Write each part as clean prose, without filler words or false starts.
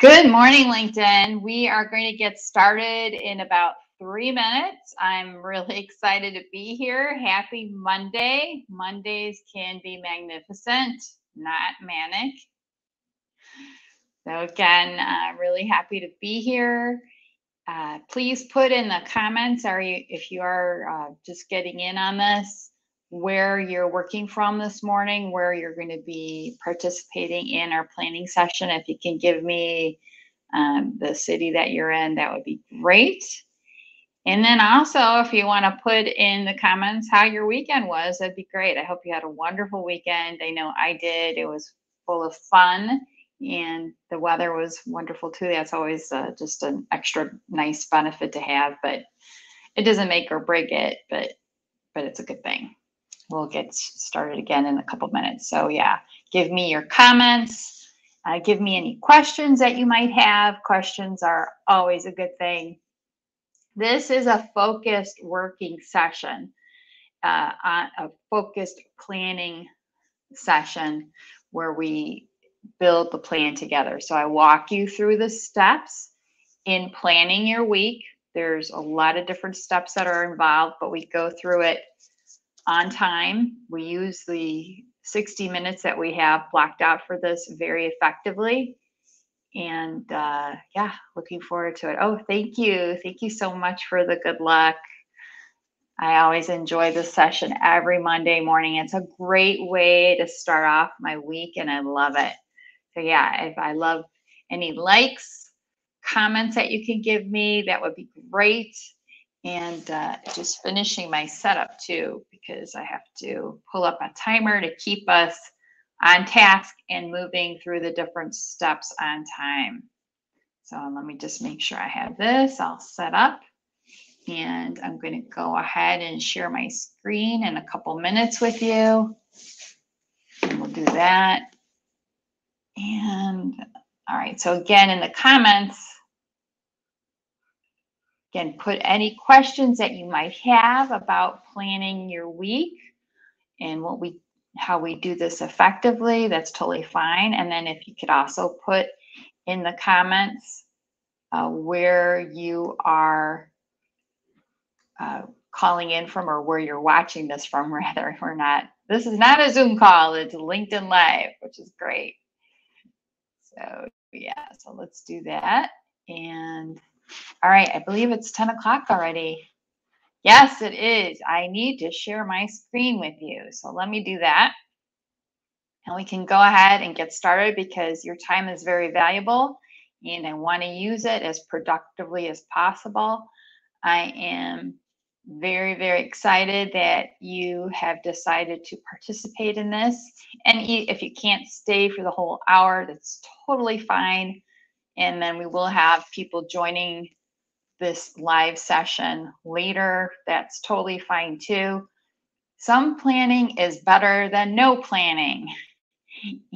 Good morning, LinkedIn. We are going to get started in about 3 minutes. I'm really excited to be here. Happy Monday. Mondays can be magnificent, not manic. So again, really happy to be here. Please put in the comments, if you are just getting in on this, where you're working from this morning, where you're going to be participating in our planning session. If you can give me the city that you're in, that would be great. And then also, if you want to put in the comments how your weekend was, that'd be great. I hope you had a wonderful weekend. I know I did. It was full of fun, and the weather was wonderful too. That's always just an extra nice benefit to have, but it doesn't make or break it, but it's a good thing. We'll get started again in a couple minutes. So yeah, give me your comments. Give me any questions that you might have. Questions are always a good thing. This is a focused working session, a focused planning session where we build the plan together. So I walk you through the steps in planning your week. There's a lot of different steps that are involved, but we go through it on time. We use the 60 minutes that we have blocked out for this very effectively. And yeah, looking forward to it. Oh, thank you. Thank you so much for the good luck. I always enjoy this session every Monday morning. It's a great way to start off my week, and I love it. So yeah, if I love any likes, comments that you can give me, that would be great. And just finishing my setup too, because I have to pull up a timer to keep us on task and moving through the different steps on time. So let me just make sure I have this all set up. And I'm going to go ahead and share my screen in a couple minutes with you. And we'll do that. And all right, so again, in the comments, again, put any questions that you might have about planning your week and how we do this effectively. That's totally fine. And then if you could also put in the comments where you are calling in from, or where you're watching this from, rather. This is not a Zoom call, it's LinkedIn Live, which is great. So yeah, so let's do that. And all right, I believe it's 10 o'clock already. Yes, it is. I need to share my screen with you. So let me do that. And we can go ahead and get started, because your time is very valuable and I want to use it as productively as possible. I am very, very excited that you have decided to participate in this. And if you can't stay for the whole hour, that's totally fine. And then we will have people joining this live session later. That's totally fine too. Some planning is better than no planning.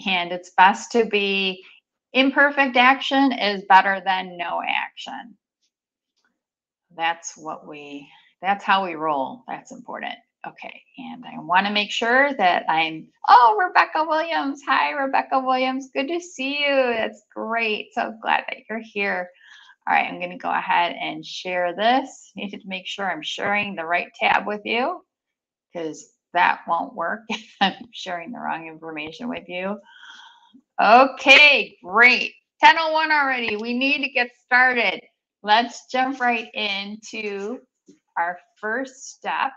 And it's best to be imperfect action is better than no action. That's how we roll. That's important. Okay, and I want to make sure that Rebecca Williams. Hi, Rebecca Williams. Good to see you. That's great. So glad that you're here. All right, I'm going to go ahead and share this. Need to make sure I'm sharing the right tab with you, because that won't work if I'm sharing the wrong information with you. Okay, great. 10:01 already. We need to get started. Let's jump right into our first step.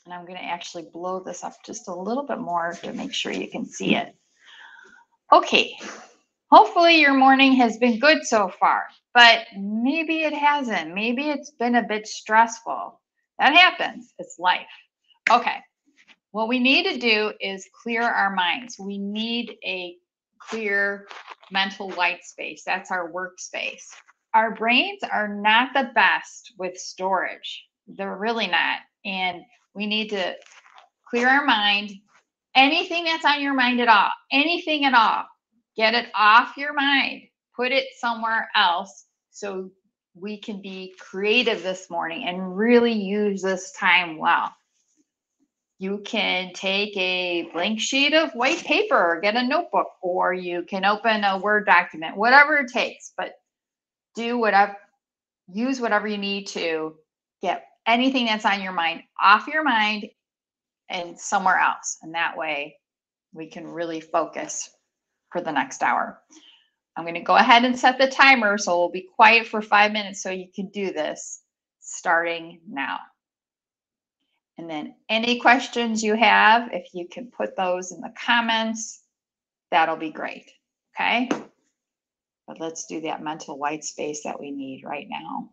And I'm going to actually blow this up just a little bit more to make sure you can see it. Okay, hopefully your morning has been good so far, but maybe it hasn't. Maybe it's been a bit stressful. That happens. It's life. Okay, what we need to do is clear our minds. We need a clear mental white space. That's our workspace. Our brains are not the best with storage. They're really not. And we need to clear our mind. Anything that's on your mind at all, anything at all, get it off your mind. Put it somewhere else so we can be creative this morning and really use this time well. You can take a blank sheet of white paper, get a notebook, or you can open a Word document, whatever it takes, but do whatever, use whatever you need to get anything that's on your mind off your mind and somewhere else. And that way we can really focus for the next hour. I'm going to go ahead and set the timer, so we'll be quiet for 5 minutes so you can do this starting now. And then any questions you have, if you can put those in the comments, that'll be great. Okay. But let's do that mental white space that we need right now.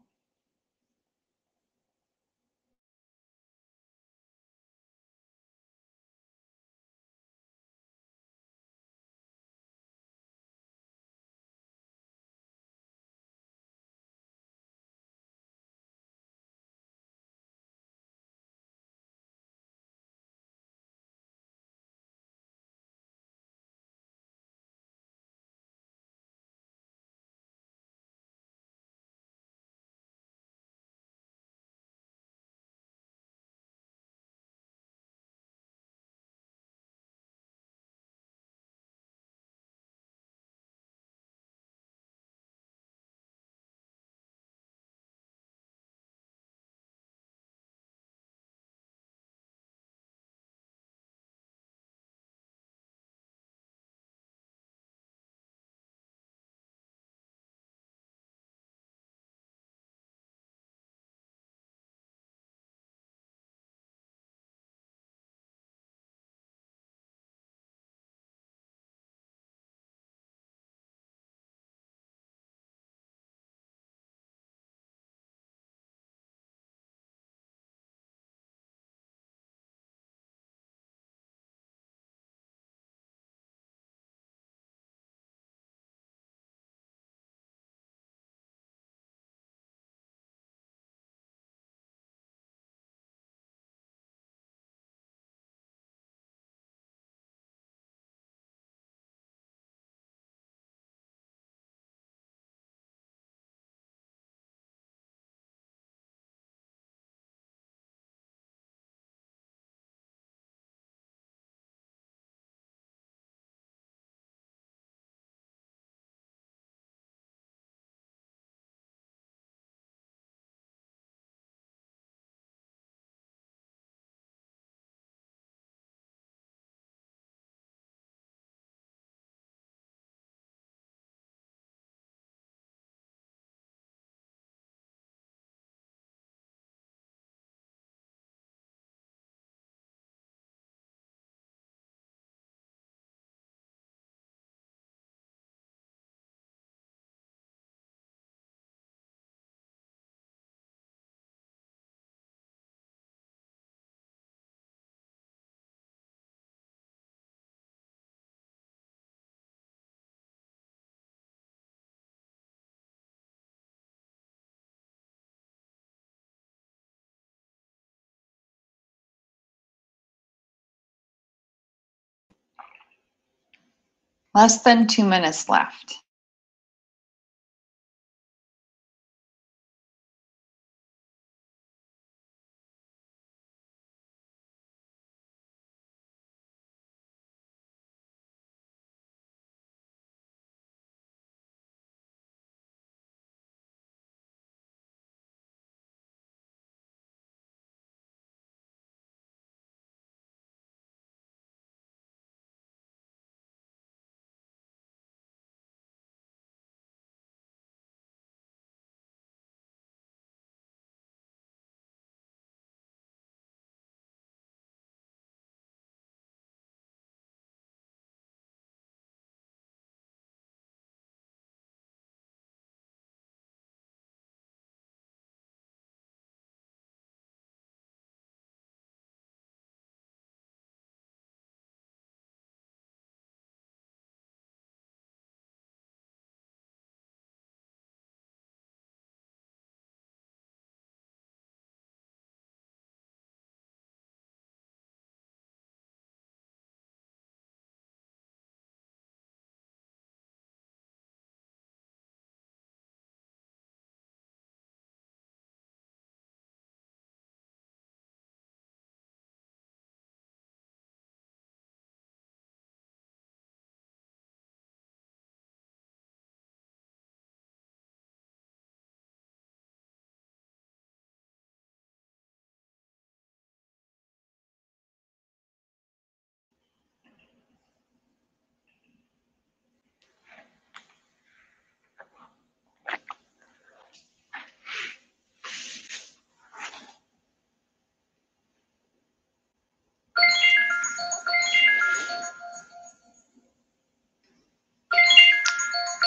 Less than 2 minutes left.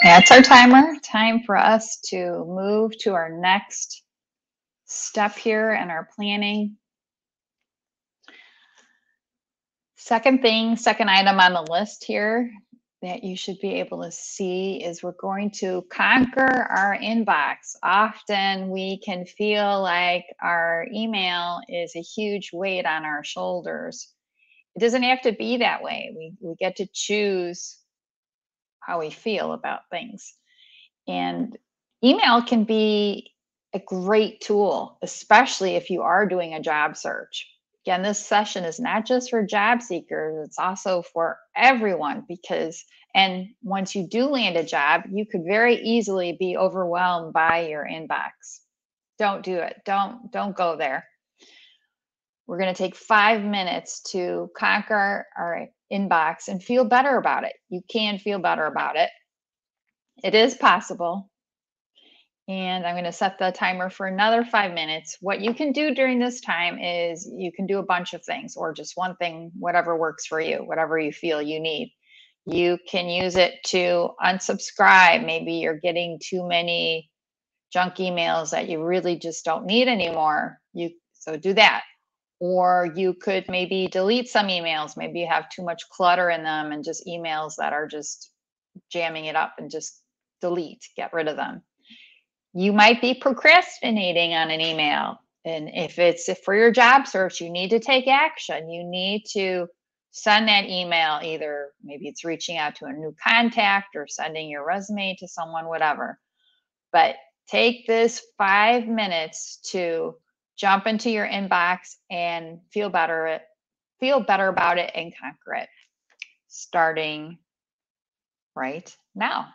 That's our timer. Time for us to move to our next step here in our planning. Second item on the list here that you should be able to see is we're going to conquer our inbox. Often we can feel like our email is a huge weight on our shoulders. It doesn't have to be that way. We get to choose how we feel about things. And email can be a great tool, especially if you are doing a job search. Again, this session is not just for job seekers, it's also for everyone because, and once you do land a job, you could very easily be overwhelmed by your inbox. Don't do it. Don't go there. We're going to take 5 minutes to conquer our inbox and feel better about it. You can feel better about it. It is possible. And I'm going to set the timer for another 5 minutes. What you can do during this time is you can do a bunch of things or just one thing, whatever works for you, whatever you feel you need. You can use it to unsubscribe. Maybe you're getting too many junk emails that you really just don't need anymore. So do that. Or you could maybe delete some emails. Maybe you have too much clutter in them and just emails that are just jamming it up, and just delete, get rid of them. You might be procrastinating on an email. And if for your job search, you need to take action. You need to send that email, either maybe it's reaching out to a new contact or sending your resume to someone, whatever. But take this 5 minutes to jump into your inbox and feel better about it and conquer it, starting right now.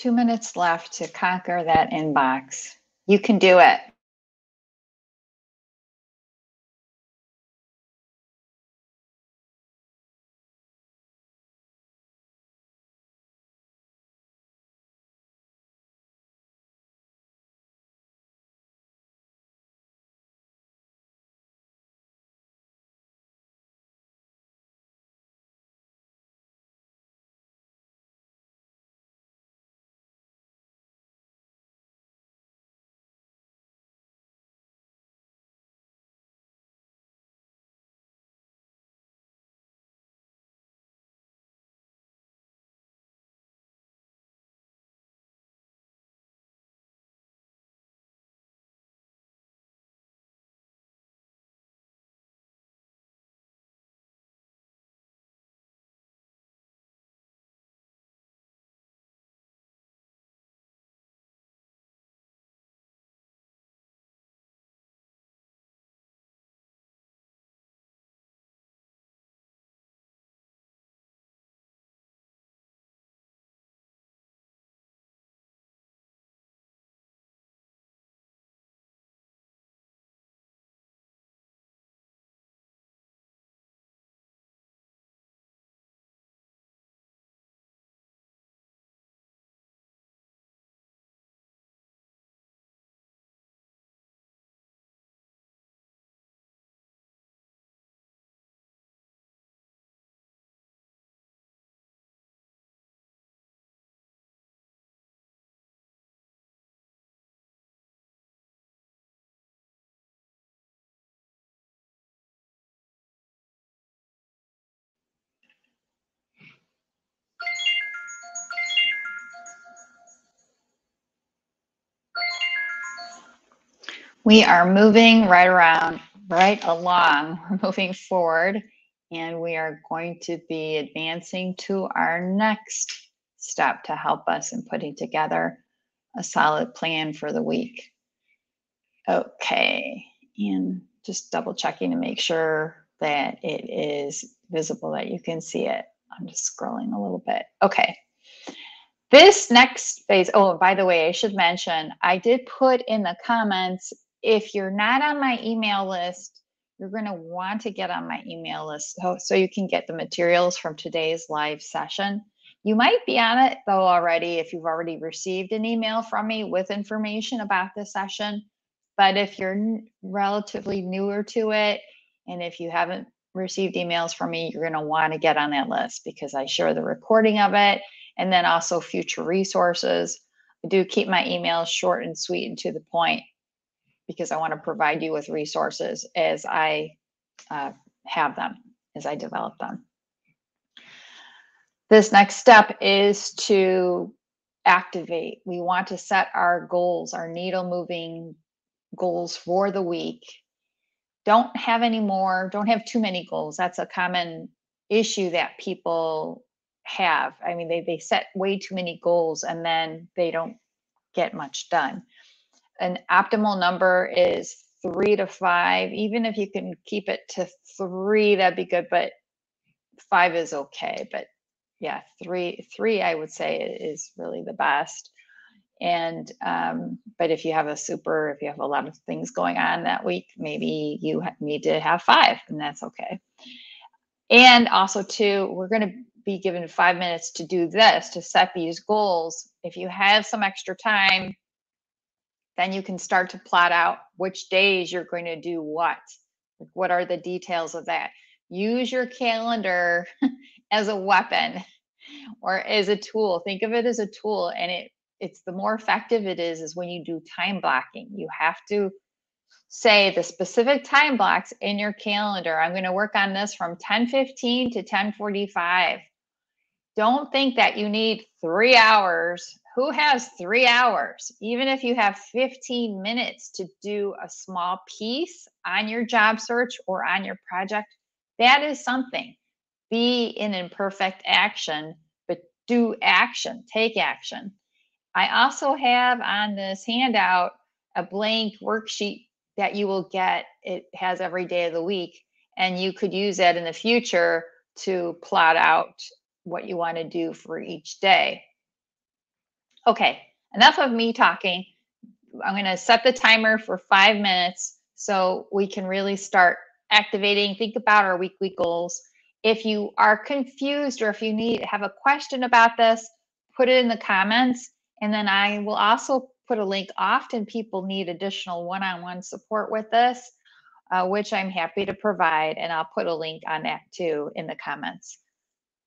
2 minutes left to conquer that inbox. You can do it. We are moving right along. We're moving forward, and we are going to be advancing to our next step to help us in putting together a solid plan for the week. Okay, and just double checking to make sure that it is visible, that you can see it. I'm just scrolling a little bit. Okay. This next phase, oh, by the way, I should mention, I did put in the comments, if you're not on my email list, you're going to want to get on my email list so you can get the materials from today's live session. You might be on it though already if you've already received an email from me with information about the session. But if you're relatively newer to it, and if you haven't received emails from me, you're going to want to get on that list because I share the recording of it and then also future resources. I do keep my emails short and sweet and to the point because I want to provide you with resources as I have them, as I develop them. This next step is to activate. We want to set our goals, our needle moving goals for the week. Don't have too many goals. That's a common issue that people have. I mean, they set way too many goals and then they don't get much done. An optimal number is 3 to 5. Even if you can keep it to 3, that'd be good, but 5 is okay. But yeah, three I would say is really the best. And but if you have a lot of things going on that week, maybe you need to have 5, and that's okay. And also too, we're going to be given 5 minutes to do this, to set these goals. If you have some extra time, then you can start to plot out which days you're going to do what. What are the details of that? Use your calendar as a weapon or as a tool. Think of it as a tool, and it's the more effective it is when you do time blocking. You have to say the specific time blocks in your calendar. I'm going to work on this from 10:15 to 10:45. Don't think that you need 3 hours. Who has 3 hours? Even if you have 15 minutes to do a small piece on your job search or on your project, that is something. Be in imperfect action, but do action, take action. I also have on this handout a blank worksheet that you will get. It has every day of the week, and you could use that in the future to plot out what you want to do for each day. Okay, enough of me talking. I'm going to set the timer for 5 minutes so we can really start activating, think about our weekly goals. If you are confused or if you have a question about this, put it in the comments. And then I will also put a link. Often people need additional one-on-one support with this, which I'm happy to provide. And I'll put a link on that too in the comments.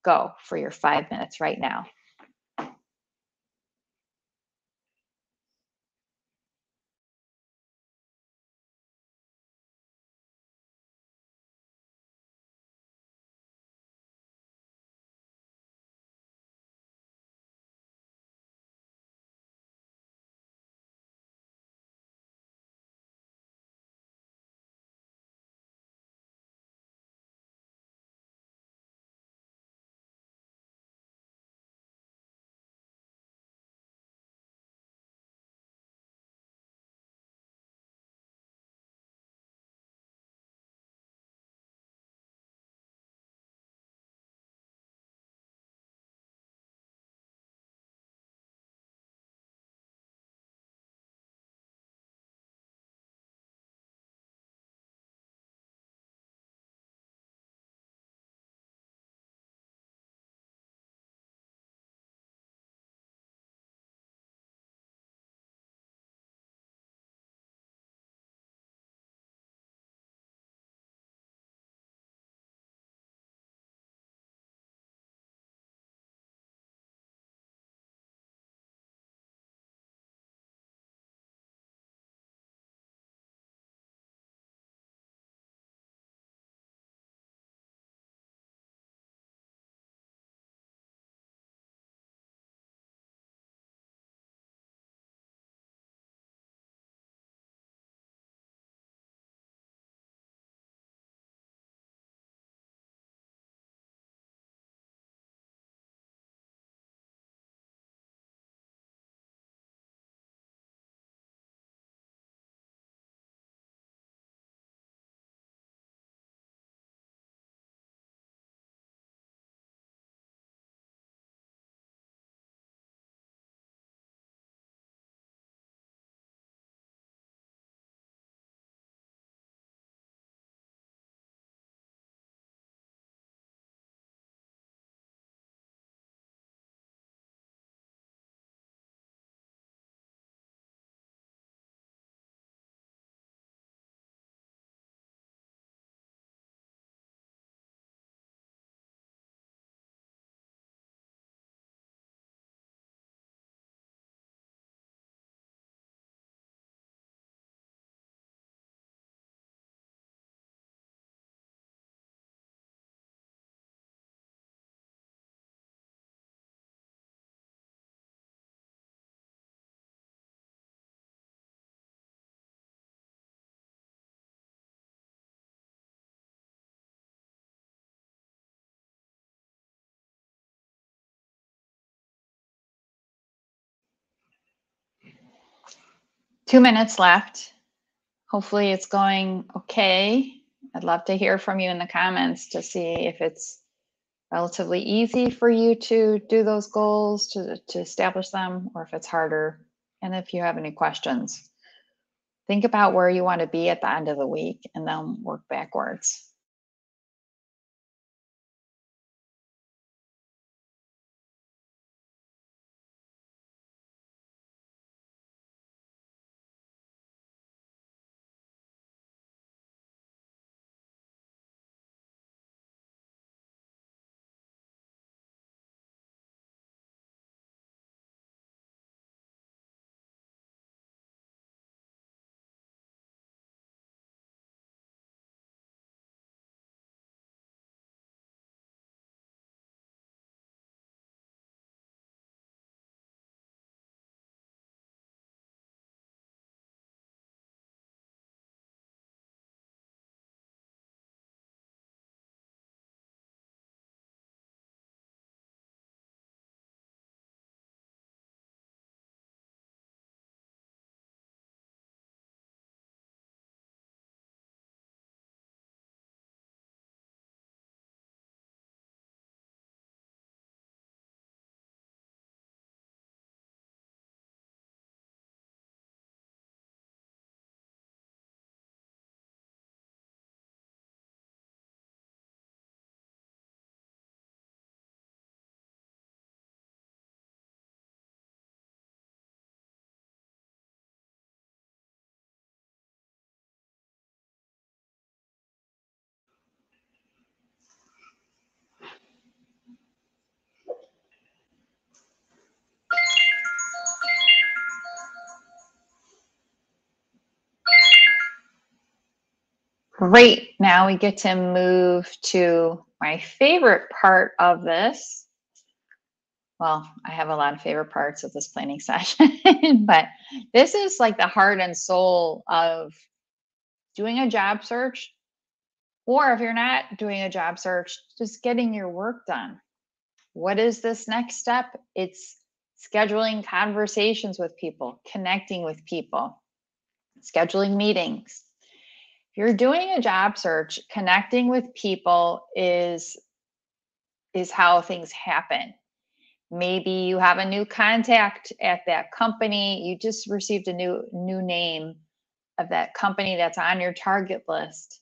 Go for your 5 minutes right now. Two minutes left. Hopefully it's going okay. I'd love to hear from you in the comments to see if it's relatively easy for you to do those goals, to establish them, or if it's harder. And if you have any questions, think about where you want to be at the end of the week and then work backwards. Great. Now we get to move to my favorite part of this. Well, I have a lot of favorite parts of this planning session, but this is like the heart and soul of doing a job search, or if you're not doing a job search, just getting your work done. What is this next step? It's scheduling conversations with people, connecting with people, scheduling meetings. If you're doing a job search, connecting with people is how things happen. Maybe you have a new contact at that company. You just received a new name of that company that's on your target list.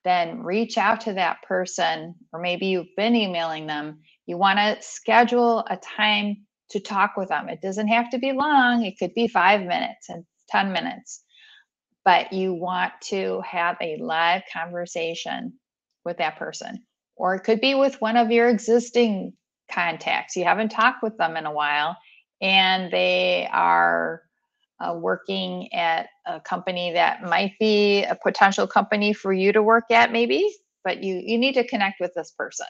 Then reach out to that person, or maybe you've been emailing them. You want to schedule a time to talk with them. It doesn't have to be long. It could be 5 minutes and 10 minutes, but you want to have a live conversation with that person. Or it could be with one of your existing contacts. You haven't talked with them in a while, and they are working at a company that might be a potential company for you to work at, maybe, but you need to connect with this person.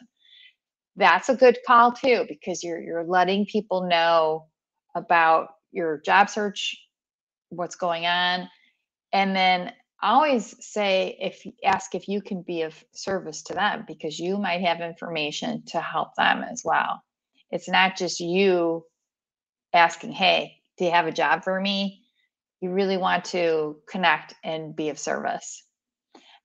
That's a good call too, because you're letting people know about your job search, what's going on. And then always say, if ask if you can be of service to them, because you might have information to help them as well. It's not just you asking, hey, do you have a job for me? You really want to connect and be of service.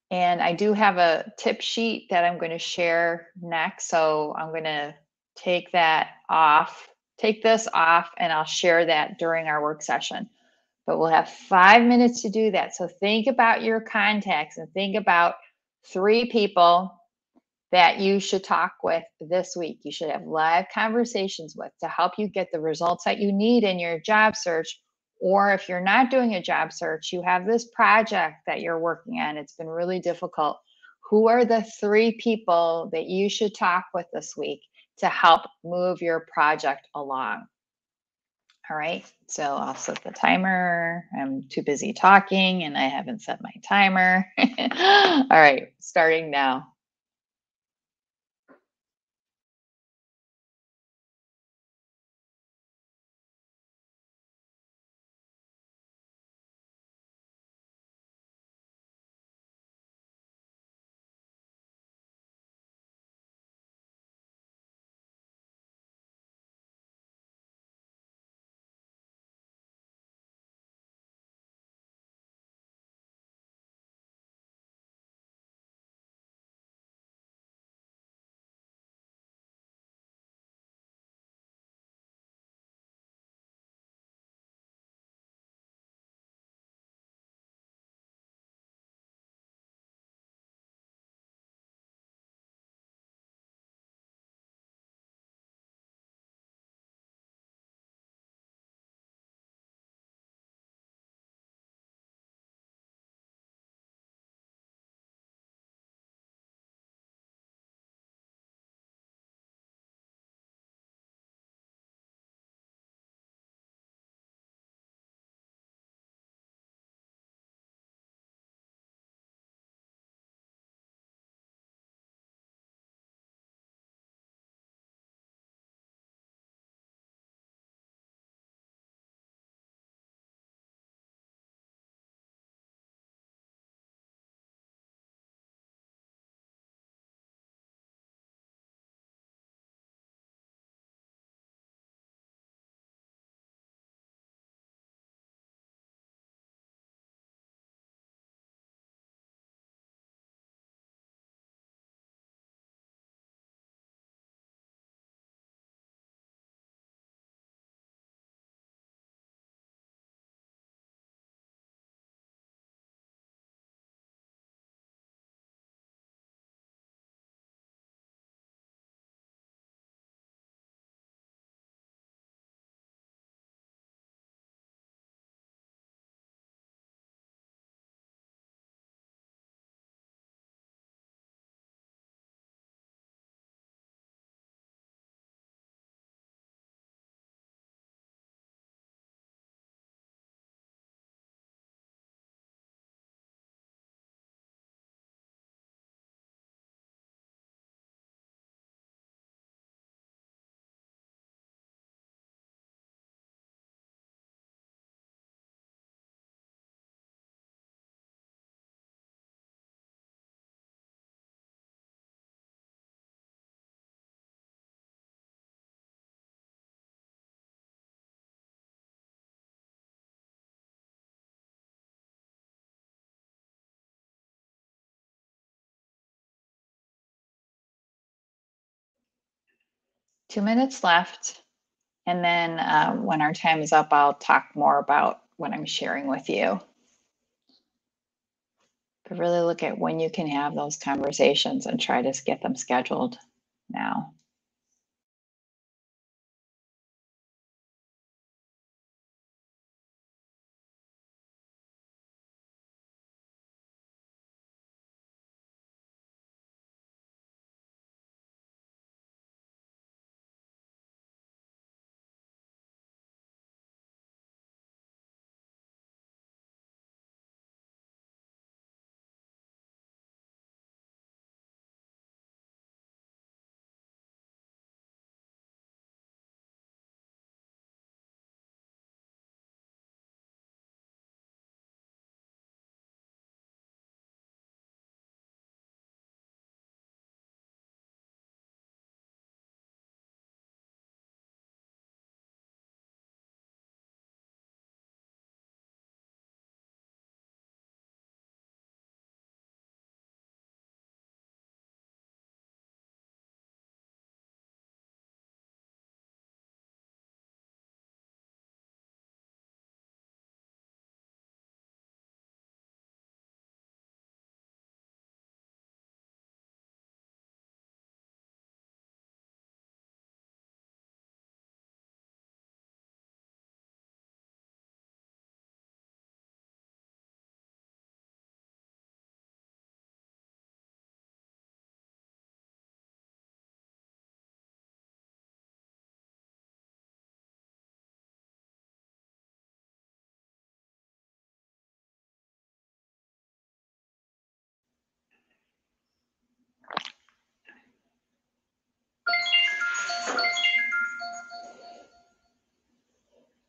And I do have a tip sheet that I'm going to share next. So I'm going to take this off, and I'll share that during our work session. But we'll have 5 minutes to do that. So think about your contacts and think about 3 people that you should talk with this week. You should have live conversations with to help you get the results that you need in your job search. Or if you're not doing a job search, you have this project that you're working on, it's been really difficult. Who are the 3 people that you should talk with this week to help move your project along? All right, so I'll set the timer. I'm too busy talking and I haven't set my timer. All right, starting now. 2 minutes left. And then when our time is up, I'll talk more about what I'm sharing with you. But really look at when you can have those conversations and try to get them scheduled now.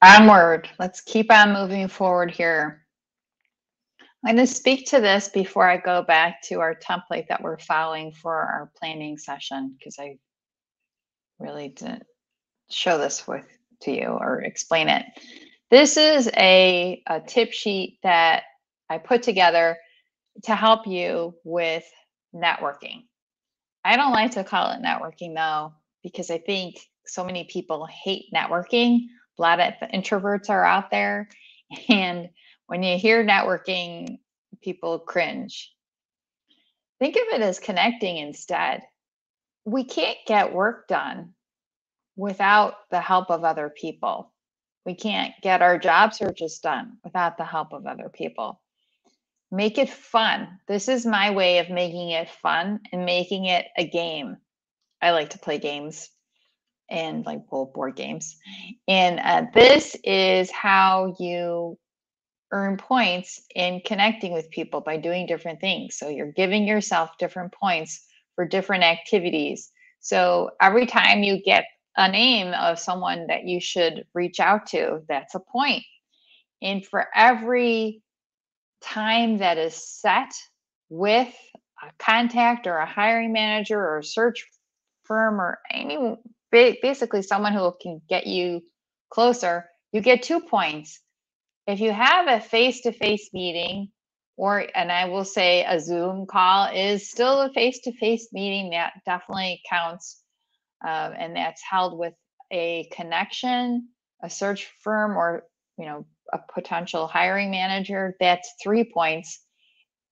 Onward. Let's keep on moving forward here. I'm going to speak to this before I go back to our template that we're following for our planning session, because I really didn't show this to you or explain it. This is a tip sheet that I put together to help you with networking. I don't like to call it networking though, because I think so many people hate networking. A lot of introverts are out there. And when you hear networking, people cringe. Think of it as connecting instead. We can't get work done without the help of other people. We can't get our job searches done without the help of other people. Make it fun. This is my way of making it fun and making it a game. I like to play games and like board games. And this is how you earn points in connecting with people by doing different things. So you're giving yourself different points for different activities. So every time you get a name of someone that you should reach out to, that's a point. And for every time that is set with a contact or a hiring manager or a search firm or any basically someone who can get you closer, you get 2 points. If you have a face-to-face meeting, and I will say a Zoom call is still a face-to-face meeting, that definitely counts, and that's held with a connection, a search firm, or a potential hiring manager, that's 3 points.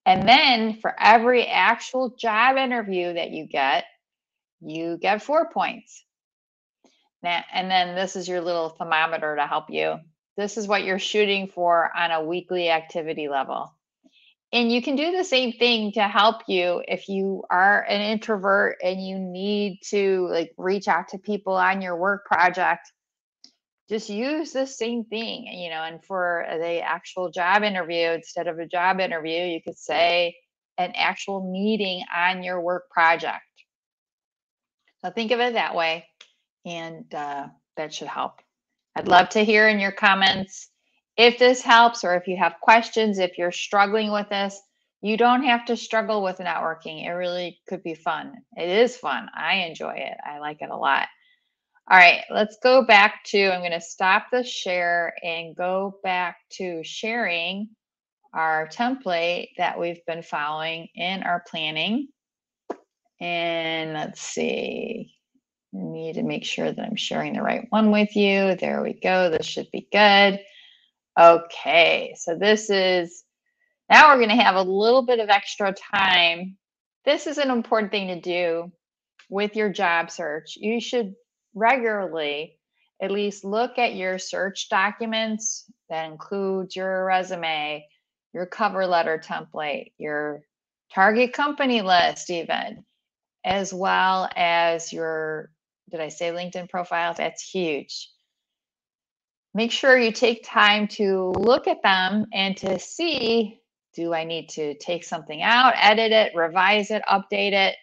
And then for every actual job interview that you get 4 points. Now, and then this is your little thermometer to help you. This is what you're shooting for on a weekly activity level. And you can do the same thing to help you if you are an introvert and you need to like reach out to people on your work project. Just use the same thing, and for the actual job interview, instead of a job interview, you could say an actual meeting on your work project. So think of it that way, and that should help. I'd love to hear in your comments if this helps, or if you have questions, if you're struggling with this. You don't have to struggle with networking. It really could be fun. It is fun. I enjoy it. I like it a lot. All right, let's go back to, I'm going to stop the share and go back to sharing our template that we've been following in our planning. And let's see. need to make sure that I'm sharing the right one with you. There we go. This should be good. Okay, so this is, now we're going to have a little bit of extra time. This is an important thing to do with your job search. You should regularly at least look at your search documents that includes your resume, your cover letter template, your target company list, even, as well as your, did I say LinkedIn profile? That's huge. Make sure you take time to look at them and to see, do I need to take something out, edit it, revise it, update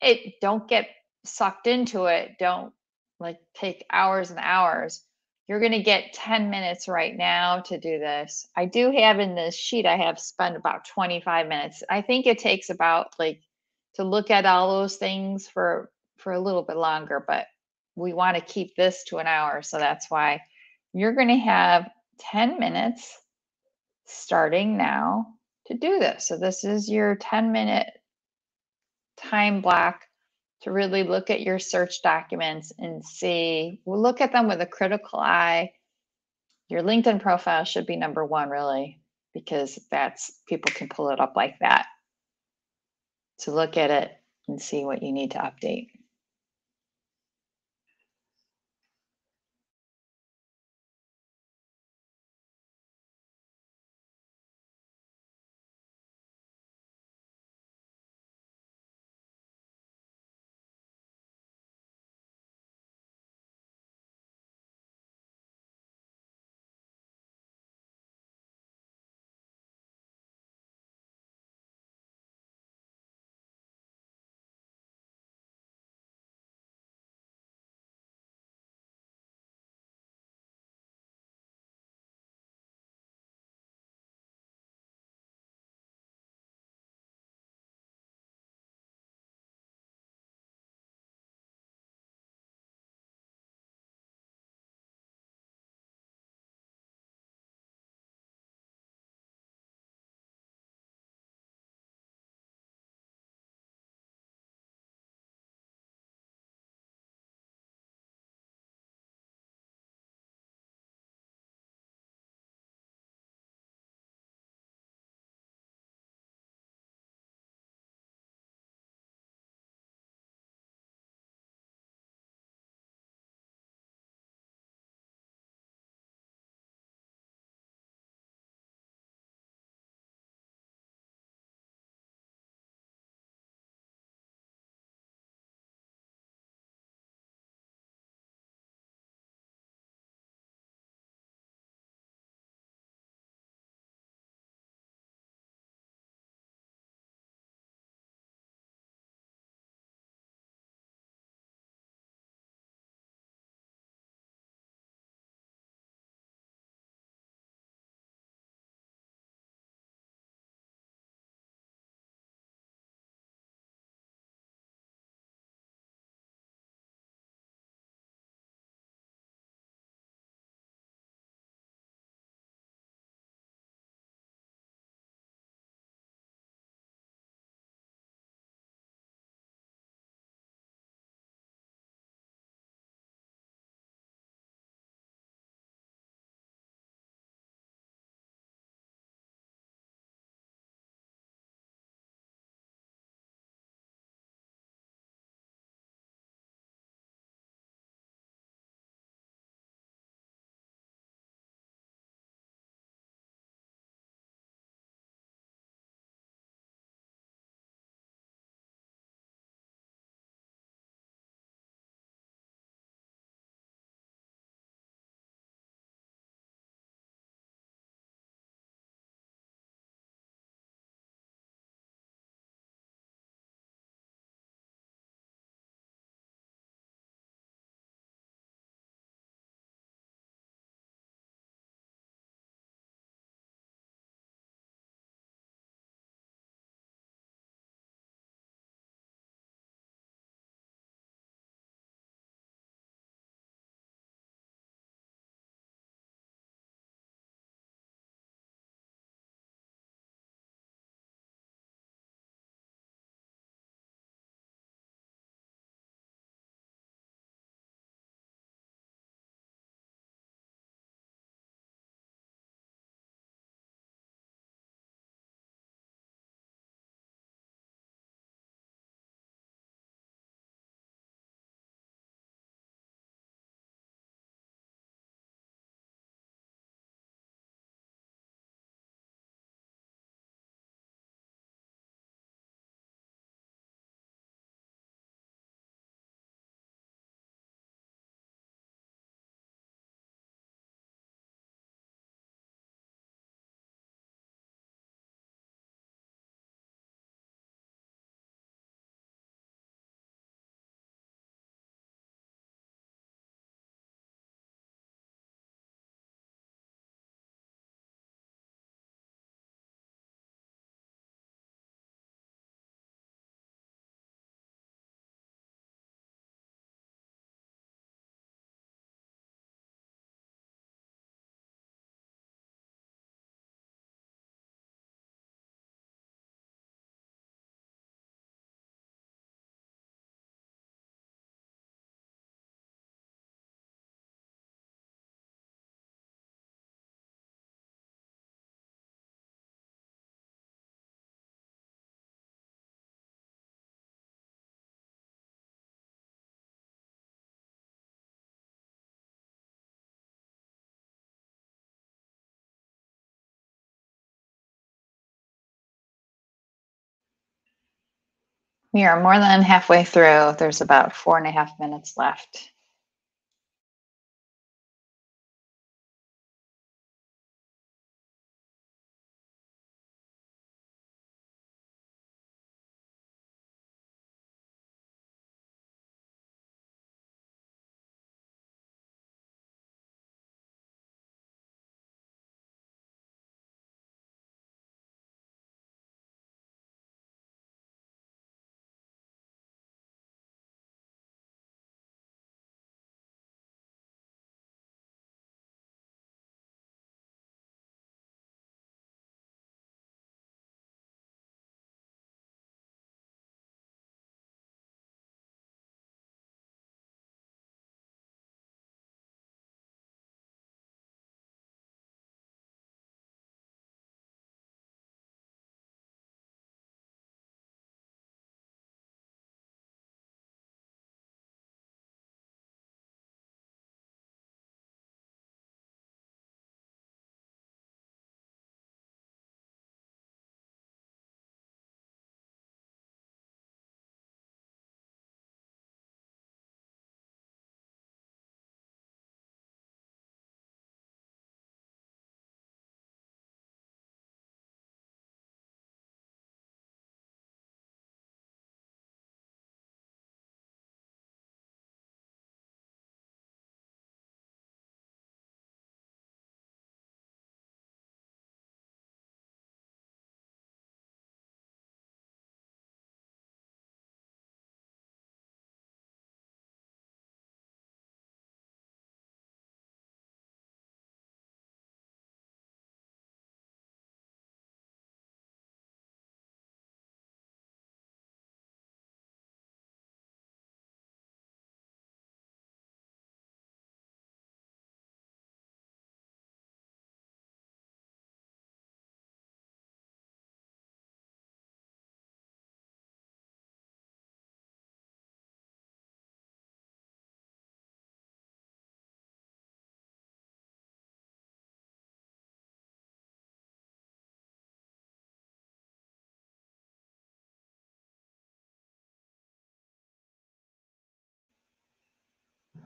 it? Don't get sucked into it. Don't like take hours and hours. You're going to get 10 minutes right now to do this. I do have in this sheet, I have spent about 25 minutes. I think it takes about like to look at all those things for a little bit longer, but we want to keep this to an hour. So that's why you're going to have 10 minutes starting now to do this. So this is your 10-minute time block to really look at your search documents and see, we'll look at them with a critical eye. Your LinkedIn profile should be number one, really, because that's, people can pull it up like that. So look at it and see what you need to update. We are more than halfway through. There's about 4.5 minutes left.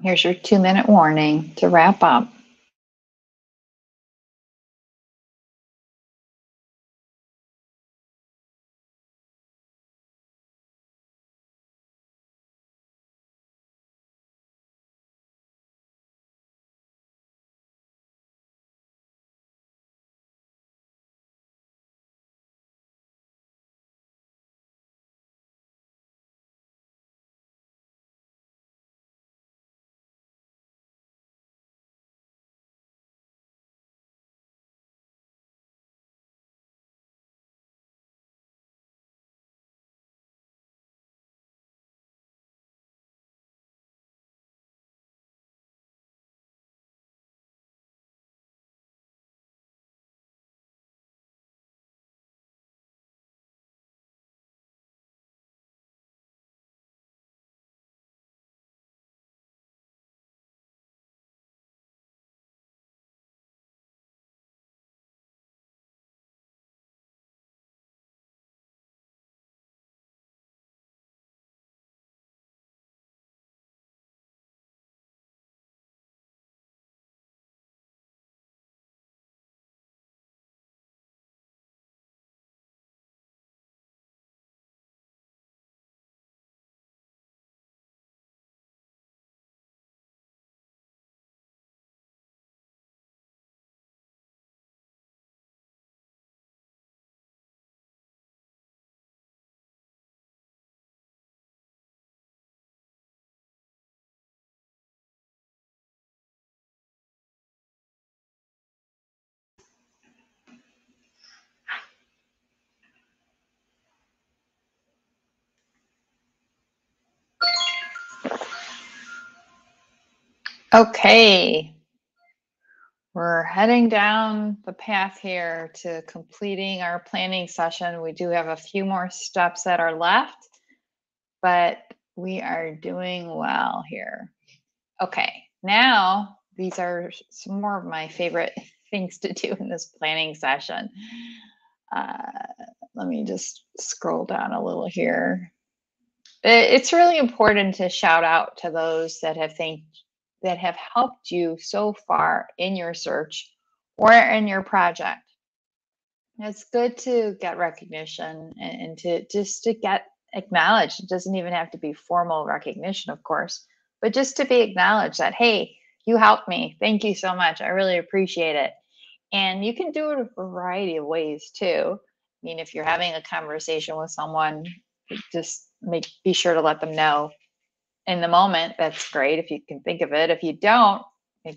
Here's your 2-minute warning to wrap up. Okay, we're heading down the path here to completing our planning session. We do have a few more steps that are left, but we are doing well here. Okay, now these are some more of my favorite things to do in this planning session. Let me just scroll down a little here. It's really important to shout out to those that have helped you so far in your search or in your project. It's good to get recognition and to just to get acknowledged. It doesn't even have to be formal recognition, of course, but just to be acknowledged that, hey, you helped me. Thank you so much. I really appreciate it. And you can do it a variety of ways too. I mean, if you're having a conversation with someone, just be sure to let them know in the moment. That's great if you can think of it. If you don't, you're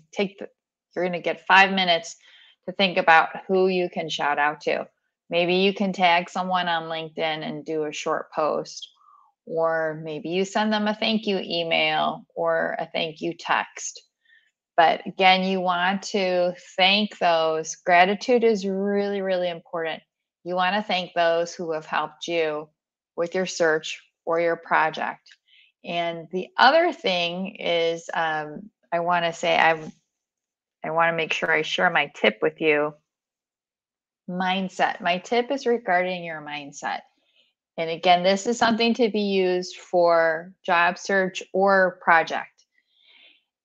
going to get 5 minutes to think about who you can shout out to. Maybe you can tag someone on LinkedIn and do a short post, or maybe you send them a thank you email or a thank you text. But again, you want to thank those. Gratitude is really, really important. You want to thank those who have helped you with your search or your project. And the other thing is, I want to say, I want to make sure I share my tip with you. Mindset. My tip is regarding your mindset. And again, this is something to be used for job search or project.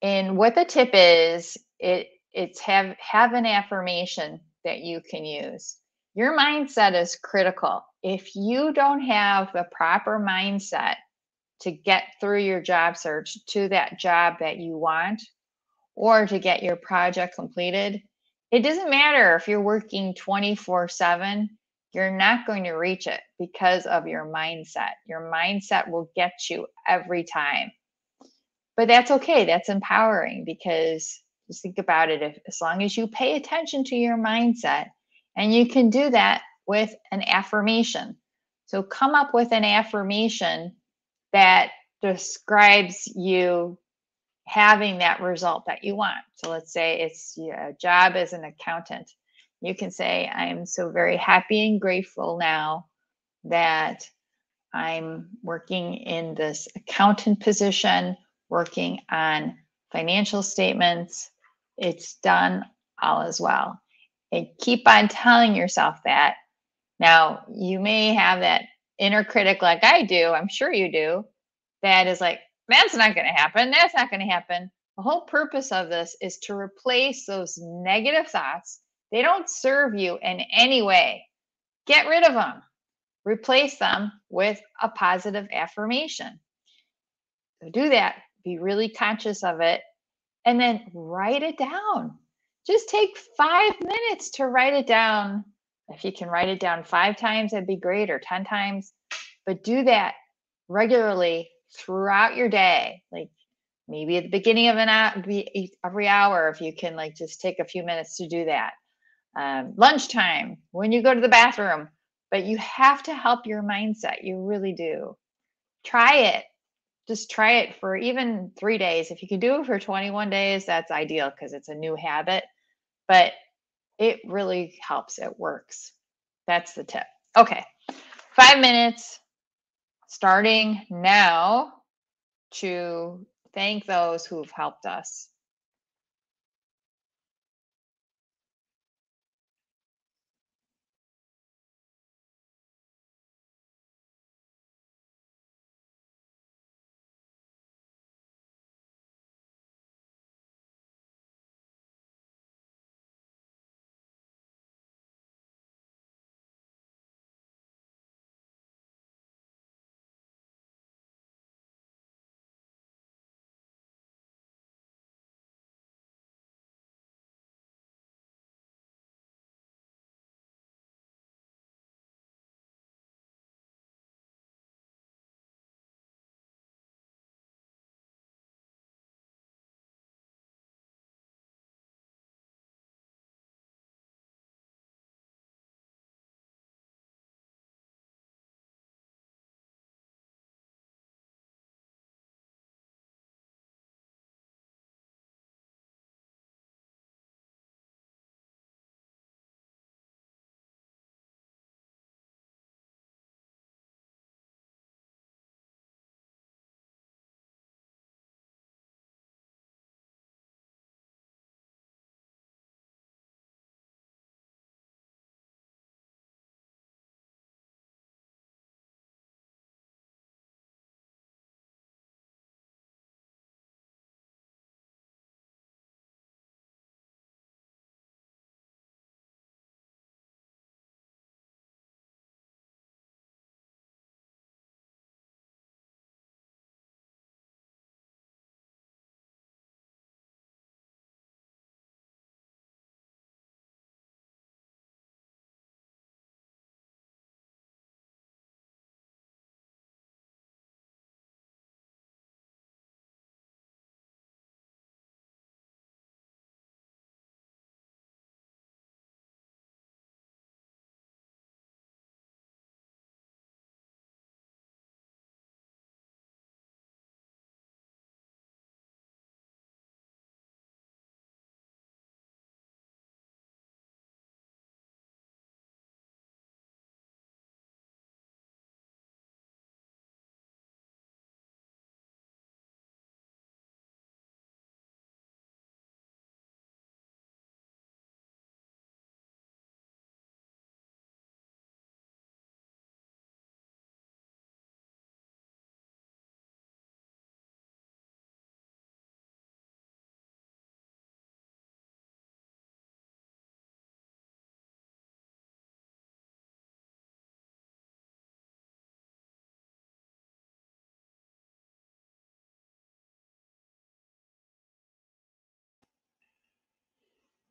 And what the tip is, it's have an affirmation that you can use. Your mindset is critical. If you don't have the proper mindset to get through your job search to that job that you want or to get your project completed, it doesn't matter if you're working 24/7, you're not going to reach it because of your mindset. Your mindset will get you every time. But that's okay. That's empowering because just think about it. If, as long as you pay attention to your mindset, and you can do that with an affirmation. So come up with an affirmation that describes you having that result that you want. So let's say it's your job as an accountant. You can say, I am so very happy and grateful now that I'm working in this accountant position, working on financial statements. It's done, all as well. And keep on telling yourself that. Now, you may have that inner critic like I do, I'm sure you do, that is like, that's not going to happen. That's not going to happen. The whole purpose of this is to replace those negative thoughts. They don't serve you in any way. Get rid of them. Replace them with a positive affirmation. So do that. Be really conscious of it and then write it down. Just take 5 minutes to write it down. If you can write it down 5 times, that'd be great, or 10 times. But do that regularly throughout your day. Like maybe at the beginning of an hour, every hour, if you can, like just take a few minutes to do that. Lunchtime, when you go to the bathroom. But you have to help your mindset. You really do. Try it. Just try it for even 3 days. If you can do it for 21 days, that's ideal because it's a new habit. But it really helps. It works. That's the tip. Okay. 5 minutes starting now to thank those who've helped us.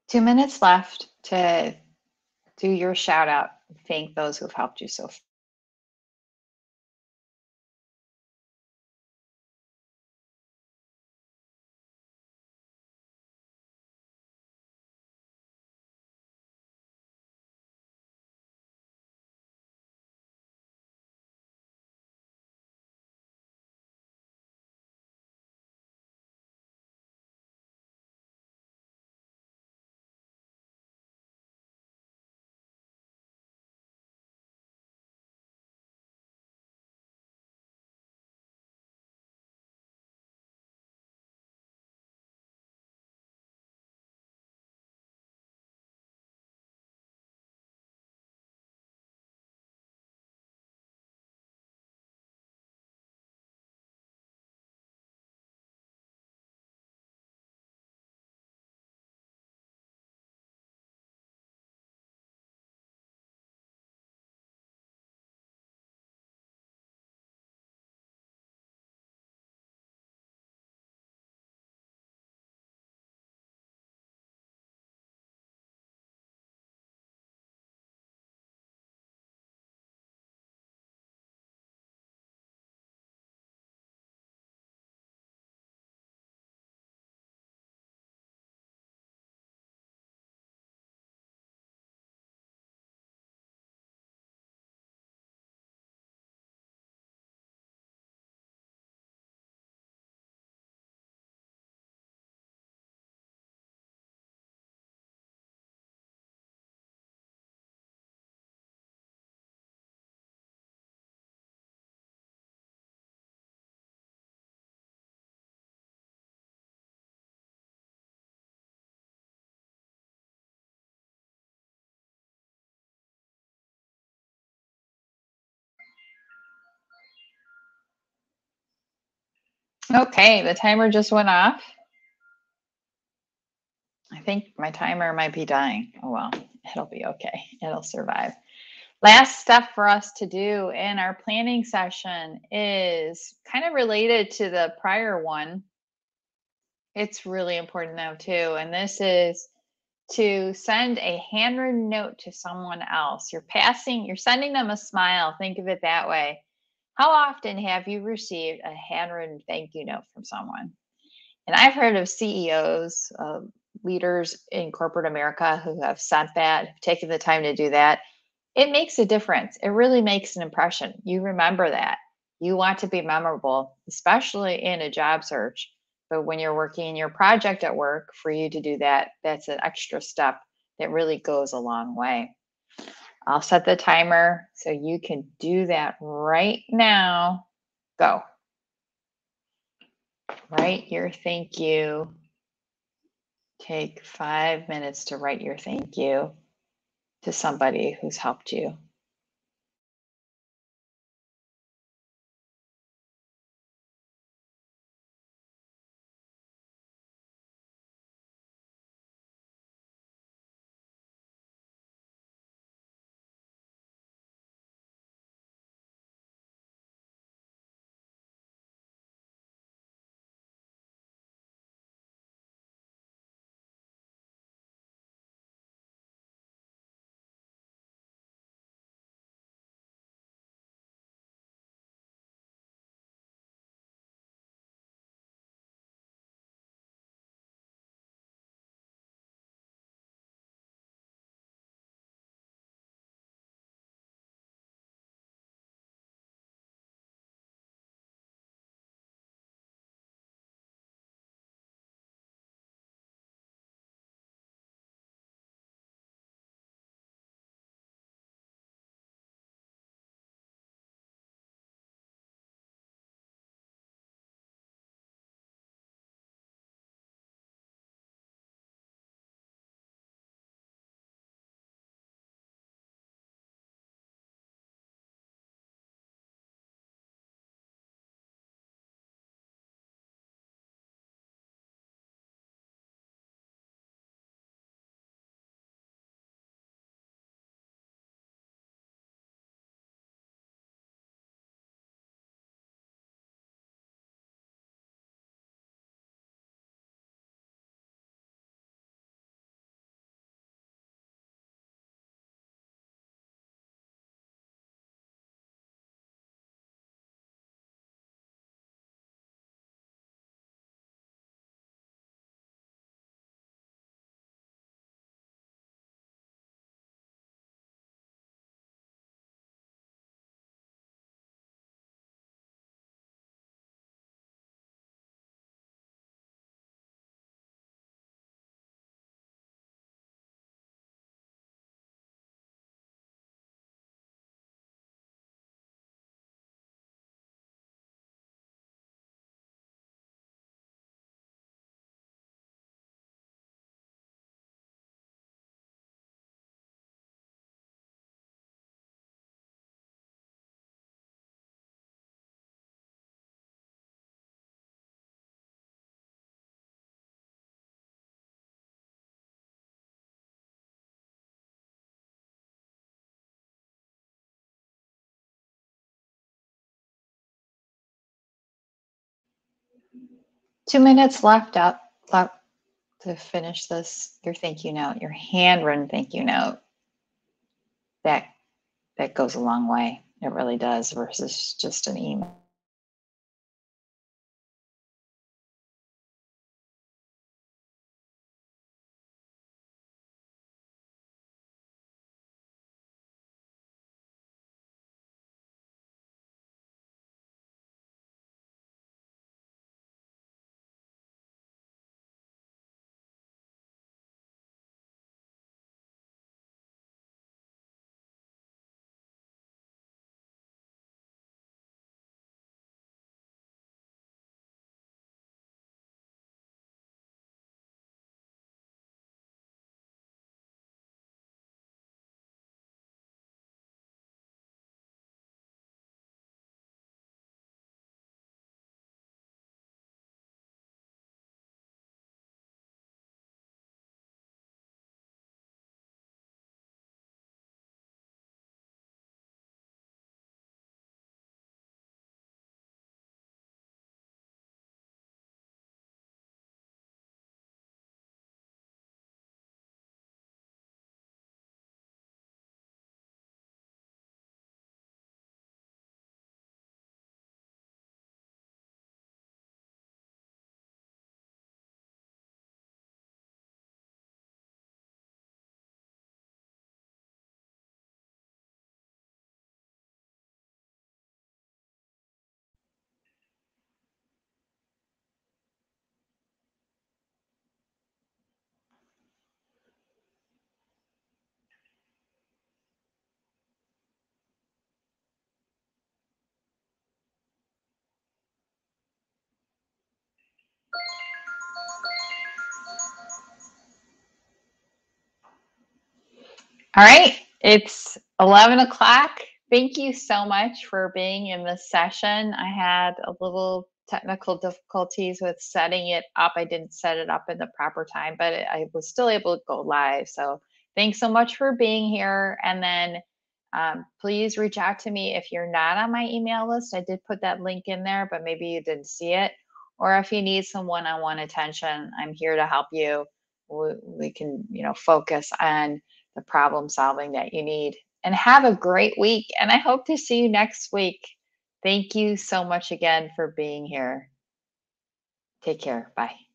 2 minutes left to do your shout out. Thank those who've helped you so far. Okay, the timer just went off. I think my timer might be dying. Oh well, it'll be okay. It'll survive. Last step for us to do in our planning session is kind of related to the prior one. It's really important though too, and this is to send a handwritten note to someone else. You're sending them a smile. Think of it that way. How often have you received a handwritten thank you note from someone? And I've heard of CEOs, leaders in corporate America who have sent that, have taken the time to do that. It makes a difference. It really makes an impression. You remember that. You want to be memorable, especially in a job search. But when you're working your project at work, for you to do that, that's an extra step that really goes a long way. I'll set the timer so you can do that right now. Go. Write your thank you. Take 5 minutes to write your thank you to somebody who's helped you. 2 minutes left to finish this, your thank you note, your handwritten thank you note. That goes a long way. It really does, versus just an email. All right, it's 11 o'clock. Thank you so much for being in this session. I had a little technical difficulties with setting it up. I didn't set it up in the proper time, but I was still able to go live. So thanks so much for being here. And then please reach out to me if you're not on my email list. I did put that link in there, but maybe you didn't see it. Or if you need some one-on-one attention, I'm here to help you. We can, focus on the problem solving that you need. And have a great week. And I hope to see you next week. Thank you so much again for being here. Take care. Bye.